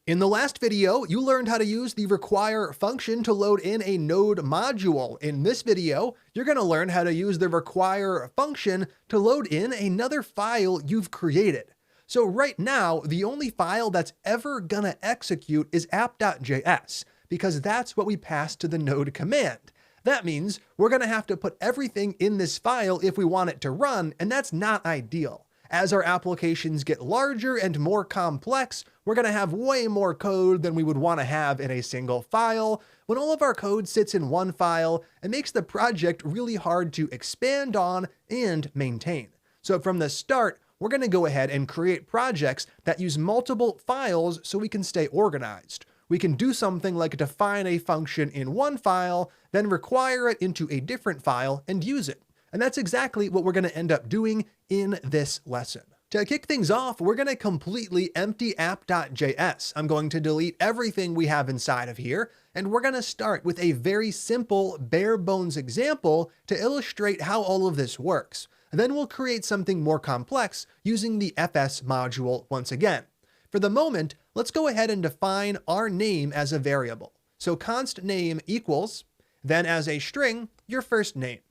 In the last video, you learned how to use the require function to load in a Node module. In this video, you're going to learn how to use the require function to load in another file you've created. So right now, the only file that's ever going to execute is app.js, because that's what we passed to the Node command. That means we're going to have to put everything in this file if we want it to run, and that's not ideal. As our applications get larger and more complex, we're going to have way more code than we would want to have in a single file. When all of our code sits in one file, it makes the project really hard to expand on and maintain. So from the start, we're going to go ahead and create projects that use multiple files so we can stay organized. We can do something like define a function in one file, then require it into a different file and use it. And that's exactly what we're going to end up doing in this lesson. To kick things off, we're going to completely empty app.js. I'm going to delete everything we have inside of here, and we're going to start with a very simple, bare bones example to illustrate how all of this works. And then we'll create something more complex using the fs module once again. For the moment, let's go ahead and define our name as a variable. So const name equals, then as a string, your first name.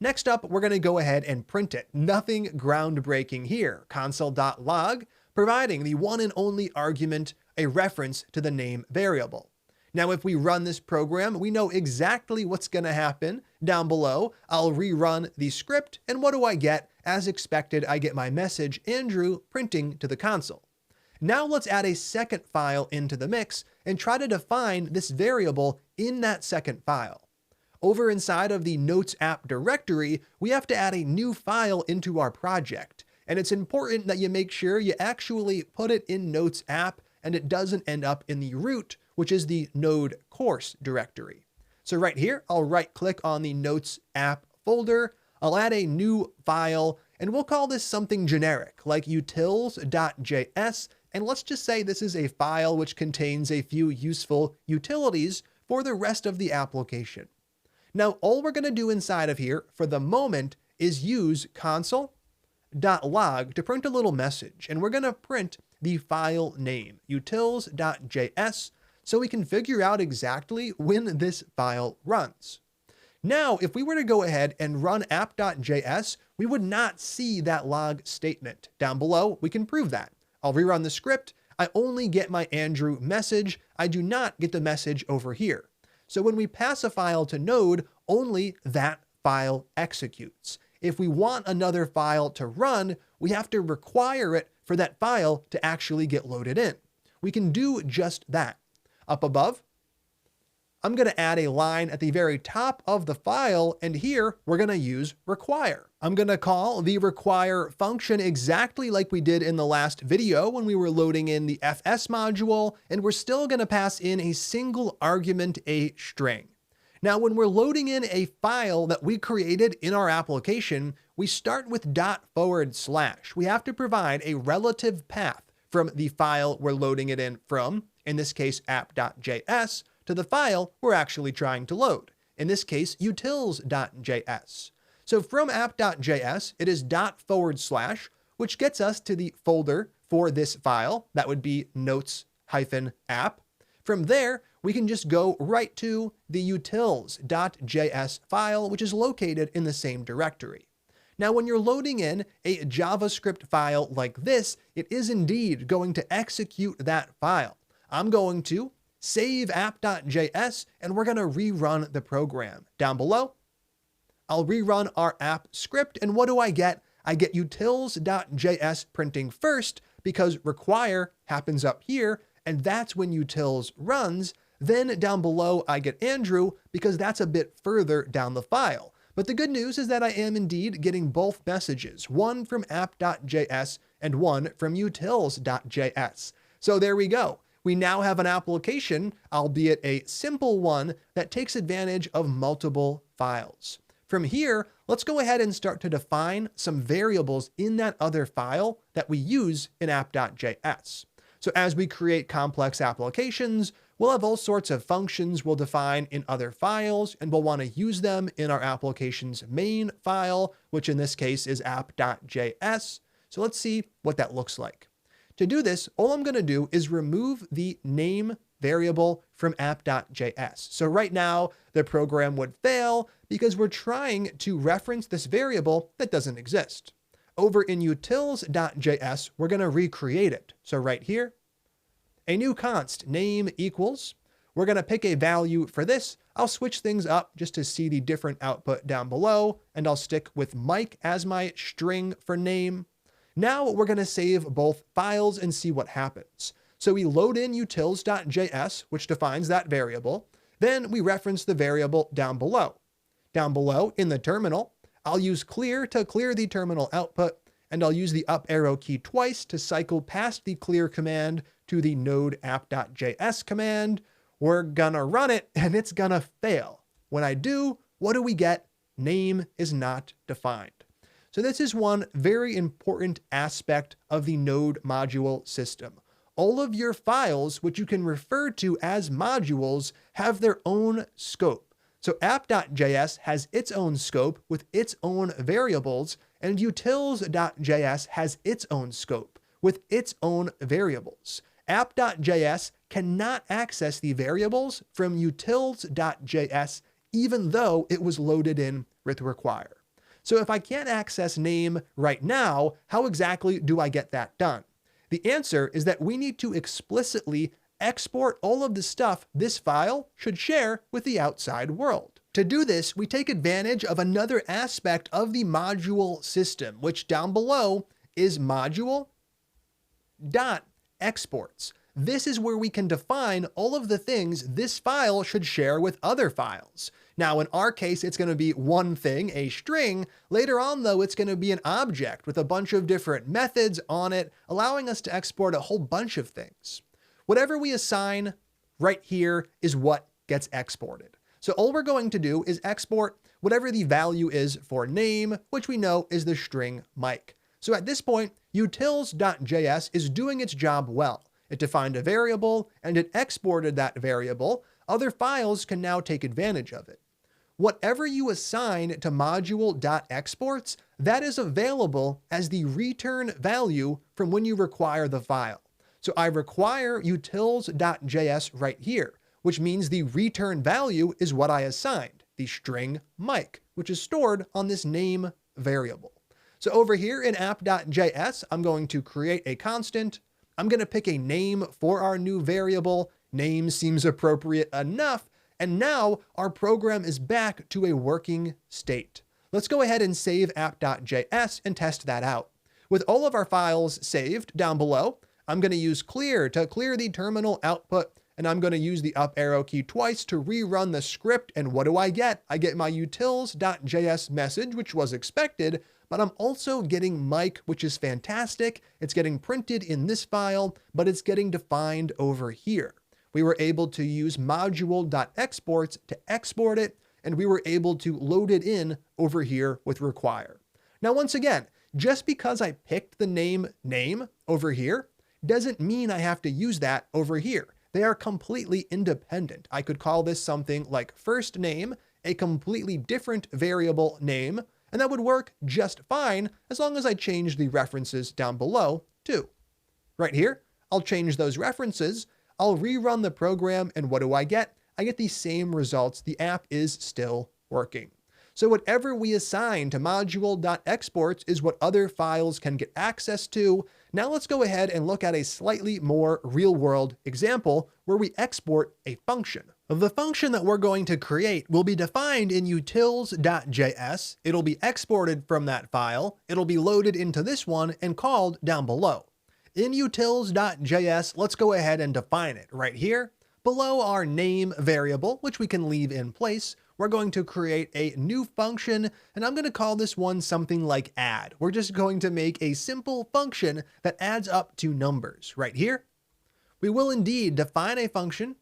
Next up, we're going to go ahead and print it. Nothing groundbreaking here. Console.log, providing the one and only argument, a reference to the name variable. Now, if we run this program, we know exactly what's going to happen. Down below, I'll rerun the script, and what do I get? As expected, I get my message, Andrew, printing to the console. Now let's add a second file into the mix and try to define this variable in that second file. Over inside of the Notes app directory, we have to add a new file into our project. And it's important that you make sure you actually put it in Notes app and it doesn't end up in the root, which is the Node course directory. So right here, I'll right click on the Notes app folder. I'll add a new file and we'll call this something generic like utils.js. And let's just say this is a file which contains a few useful utilities for the rest of the application. Now, all we're going to do inside of here for the moment is use console.log to print a little message. And we're going to print the file name, utils.js, so we can figure out exactly when this file runs. Now, if we were to go ahead and run app.js, we would not see that log statement. Down below, we can prove that. I'll rerun the script. I only get my Andrew message. I do not get the message over here. So when we pass a file to Node, only that file executes. If we want another file to run, we have to require it for that file to actually get loaded in. We can do just that. Up above, I'm going to add a line at the very top of the file, and here we're going to use require. I'm going to call the require function exactly like we did in the last video when we were loading in the fs module, and we're still going to pass in a single argument, a string. Now, when we're loading in a file that we created in our application, we start with // We have to provide a relative path from the file we're loading it in from, in this case app.js, to the file we're actually trying to load, in this case utils.js. So from app.js, it is // which gets us to the folder for this file. That would be notes-app. From there, we can just go right to the utils.js file, which is located in the same directory. Now, when you're loading in a JavaScript file like this, it is indeed going to execute that file. I'm going to save app.js, and we're going to rerun the program. Down below, I'll rerun our app script, and what do I get? I get utils.js printing first because require happens up here, and that's when utils runs. Then down below, I get Andrew because that's a bit further down the file. But the good news is that I am indeed getting both messages, one from app.js and one from utils.js. So there we go. We now have an application, albeit a simple one, that takes advantage of multiple files. From here, let's go ahead and start to define some variables in that other file that we use in app.js. So as we create complex applications, we'll have all sorts of functions we'll define in other files, and we'll want to use them in our application's main file, which in this case is app.js. So let's see what that looks like. To do this, all I'm going to do is remove the name variable from app.js. So right now, the program would fail because we're trying to reference this variable that doesn't exist. Over in utils.js, we're going to recreate it. So right here, a new const name equals, we're going to pick a value for this. I'll switch things up just to see the different output down below, and I'll stick with Mike as my string for name. Now we're going to save both files and see what happens. So we load in utils.js, which defines that variable. Then we reference the variable down below. Down below in the terminal, I'll use clear to clear the terminal output, and I'll use the up arrow key twice to cycle past the clear command to the node app.js command. We're gonna run it and it's gonna fail. When I do, what do we get? Name is not defined. So this is one very important aspect of the Node module system. All of your files, which you can refer to as modules, have their own scope. So app.js has its own scope with its own variables, and utils.js has its own scope with its own variables. App.js cannot access the variables from utils.js, even though it was loaded in with require. So if I can't access name right now, how exactly do I get that done? The answer is that we need to explicitly export all of the stuff this file should share with the outside world. To do this, we take advantage of another aspect of the module system, which down below is module.exports. This is where we can define all of the things this file should share with other files. Now, in our case, it's going to be one thing, a string. Later on, though, it's going to be an object with a bunch of different methods on it, allowing us to export a whole bunch of things. Whatever we assign right here is what gets exported. So all we're going to do is export whatever the value is for name, which we know is the string Mike. So at this point, utils.js is doing its job well. It defined a variable and it exported that variable. Other files can now take advantage of it. Whatever you assign to module.exports, that is available as the return value from when you require the file. So I require utils.js right here, which means the return value is what I assigned, the string Mike, which is stored on this name variable. So over here in app.js, I'm going to create a constant. I'm going to pick a name for our new variable. Name seems appropriate enough. And now our program is back to a working state. Let's go ahead and save app.js and test that out. With all of our files saved down below, I'm going to use clear to clear the terminal output, and I'm going to use the up arrow key twice to rerun the script. And what do I get? I get my utils.js message, which was expected, but I'm also getting Mike, which is fantastic. It's getting printed in this file, but it's getting defined over here. We were able to use module.exports to export it, and we were able to load it in over here with require. Now, once again, just because I picked the name over here doesn't mean I have to use that over here. They are completely independent. I could call this something like first name, a completely different variable name, and that would work just fine as long as I change the references down below too. Right here, I'll change those references. I'll rerun the program, and what do I get? I get the same results. The app is still working. So whatever we assign to module.exports is what other files can get access to. Now let's go ahead and look at a slightly more real-world example where we export a function. The function that we're going to create will be defined in utils.js. It'll be exported from that file. It'll be loaded into this one and called down below. In utils.js, let's go ahead and define it right here. Below our name variable, which we can leave in place, we're going to create a new function, and I'm going to call this one something like add. We're just going to make a simple function that adds up to numbers right here. We will indeed define a function.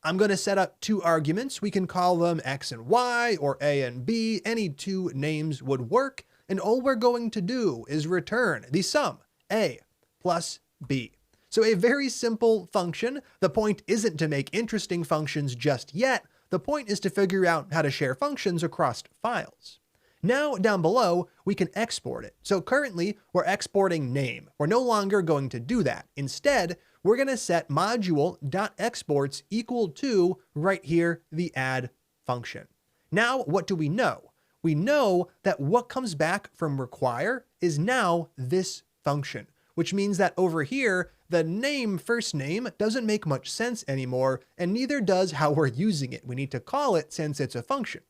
I'm going to set up two arguments. We can call them X and Y or A and B. Any two names would work. And all we're going to do is return the sum, A plus B. So a very simple function. The point isn't to make interesting functions just yet. The point is to figure out how to share functions across files. Now down below, we can export it. So currently we're exporting name. We're no longer going to do that. Instead, we're going to set module.exports equal to right here, the add function. Now, what do we know? We know that what comes back from require is now this function, which means that over here, the name first name doesn't make much sense anymore, and neither does how we're using it. We need to call it since it's a function.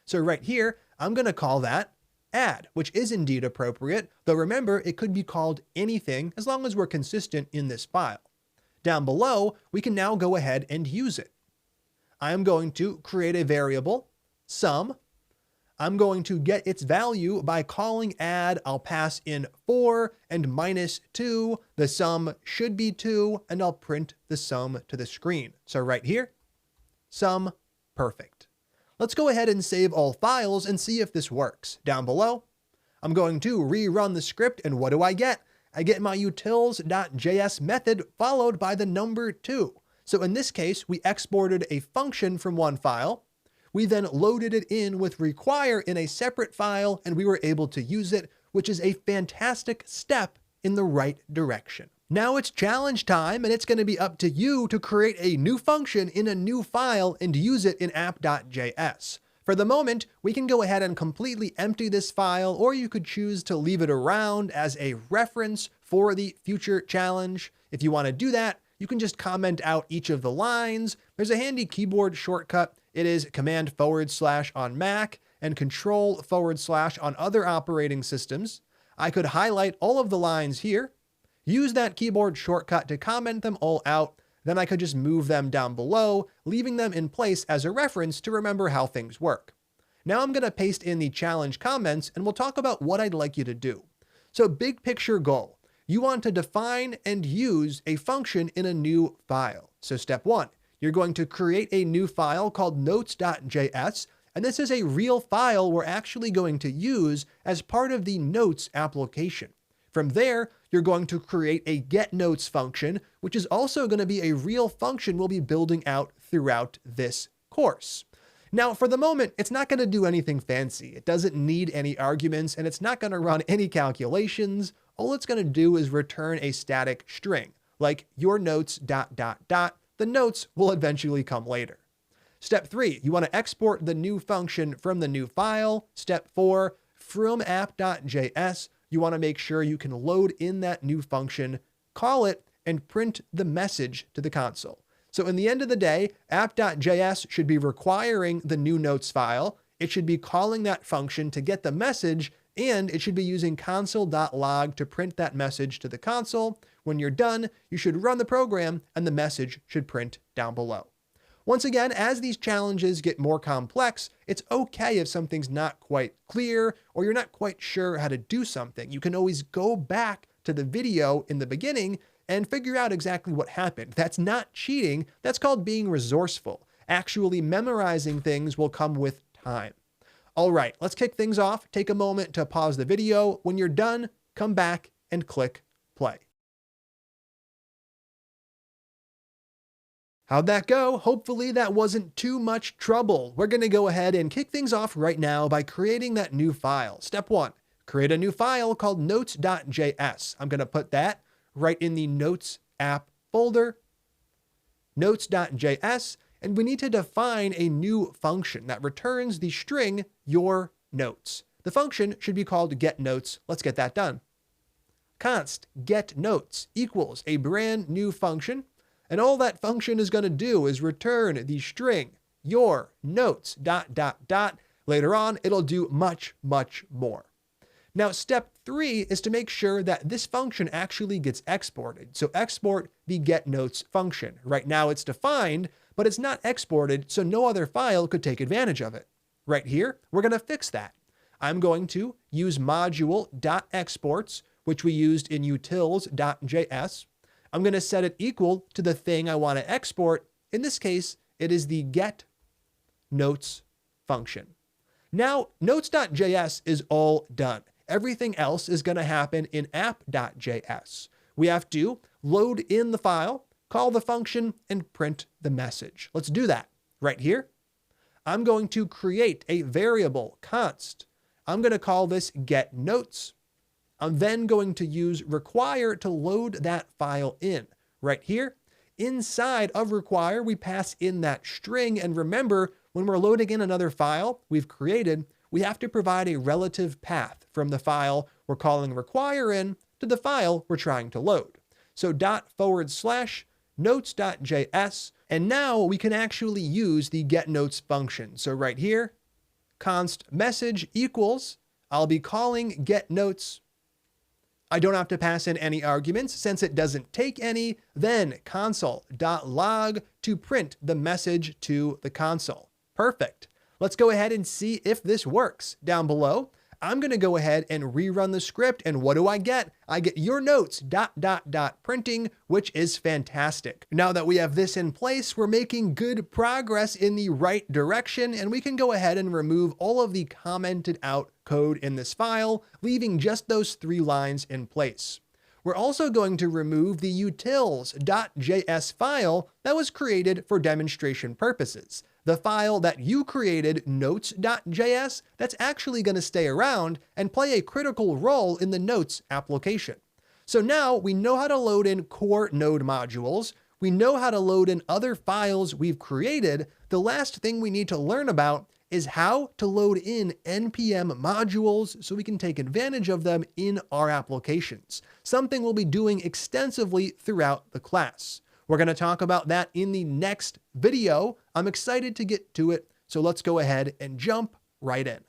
So right here, I'm going to call that add, which is indeed appropriate, though remember, it could be called anything as long as we're consistent in this file. Down below, we can now go ahead and use it. I'm going to create a variable, sum. I'm going to get its value by calling add. I'll pass in 4 and -2. The sum should be 2, and I'll print the sum to the screen. So right here, sum, perfect. Let's go ahead and save all files and see if this works. Down below, I'm going to rerun the script, and what do I get? I get my utils.js method followed by the number 2. So in this case, we exported a function from one file. We then loaded it in with require in a separate file, and we were able to use it, which is a fantastic step in the right direction. Now it's challenge time, and it's going to be up to you to create a new function in a new file and use it in app.js. For the moment, we can go ahead and completely empty this file, or you could choose to leave it around as a reference for the future challenge. If you want to do that, you can just comment out each of the lines. There's a handy keyboard shortcut. It is Command / on Mac and Control / on other operating systems. I could highlight all of the lines here, use that keyboard shortcut to comment them all out. Then I could just move them down below, leaving them in place as a reference to remember how things work. Now I'm going to paste in the challenge comments, and we'll talk about what I'd like you to do. So big picture goal, you want to define and use a function in a new file. So step 1, you're going to create a new file called notes.js, and this is a real file we're actually going to use as part of the notes application. From there, you're going to create a getNotes function, which is also going to be a real function we'll be building out throughout this course. Now, for the moment, it's not going to do anything fancy. It doesn't need any arguments, and it's not going to run any calculations. All it's going to do is return a static string, like your notes ... The notes will eventually come later. Step 3, you want to export the new function from the new file. Step 4, from app.js, you want to make sure you can load in that new function, call it, and print the message to the console. So in the end of the day, app.js should be requiring the new notes file. It should be calling that function to get the message, and it should be using console.log to print that message to the console. When you're done, you should run the program, and the message should print down below. Once again, as these challenges get more complex, it's okay if something's not quite clear or you're not quite sure how to do something. You can always go back to the video in the beginning and figure out exactly what happened. That's not cheating. That's called being resourceful. Actually memorizing things will come with time. All right, let's kick things off. Take a moment to pause the video. When you're done, come back and click play. How'd that go? Hopefully that wasn't too much trouble. We're going to go ahead and kick things off right now by creating that new file. Step 1, create a new file called notes.js. I'm going to put that right in the Notes app folder, notes.js, and we need to define a new function that returns the string your notes. The function should be called getNotes. Let's get that done. Const getNotes equals a brand new function. And all that function is going to do is return the string, your notes, ... Later on, it'll do much, much more. Now, step 3 is to make sure that this function actually gets exported. So export the getNotes function. Right now it's defined, but it's not exported, so no other file could take advantage of it. Right here, we're going to fix that. I'm going to use module.exports, which we used in utils.js. I'm going to set it equal to the thing I want to export. In this case, it is the getNotes function. Now, notes.js is all done. Everything else is going to happen in app.js. We have to load in the file, call the function, and print the message. Let's do that right here. I'm going to create a variable const. I'm going to call this get notes. I'm then going to use require to load that file in. Right here, inside of require, we pass in that string. And remember, when we're loading in another file we've created, we have to provide a relative path from the file we're calling require in to the file we're trying to load. So ./notes.js. And now we can actually use the getNotes function. So right here, const message equals, I'll be calling getNotes. I don't have to pass in any arguments since it doesn't take any, then console.log to print the message to the console. Perfect. Let's go ahead and see if this works. Down below, I'm going to go ahead and rerun the script, and what do I get? I get your notes ... printing, which is fantastic. Now that we have this in place, we're making good progress in the right direction, and we can go ahead and remove all of the commented out code in this file, leaving just those 3 lines in place. We're also going to remove the utils.js file that was created for demonstration purposes. The file that you created, notes.js, that's actually going to stay around and play a critical role in the Notes application. So now we know how to load in core Node modules. We know how to load in other files we've created. The last thing we need to learn about is how to load in NPM modules so we can take advantage of them in our applications, something we'll be doing extensively throughout the class. We're going to talk about that in the next video. I'm excited to get to it, so let's go ahead and jump right in.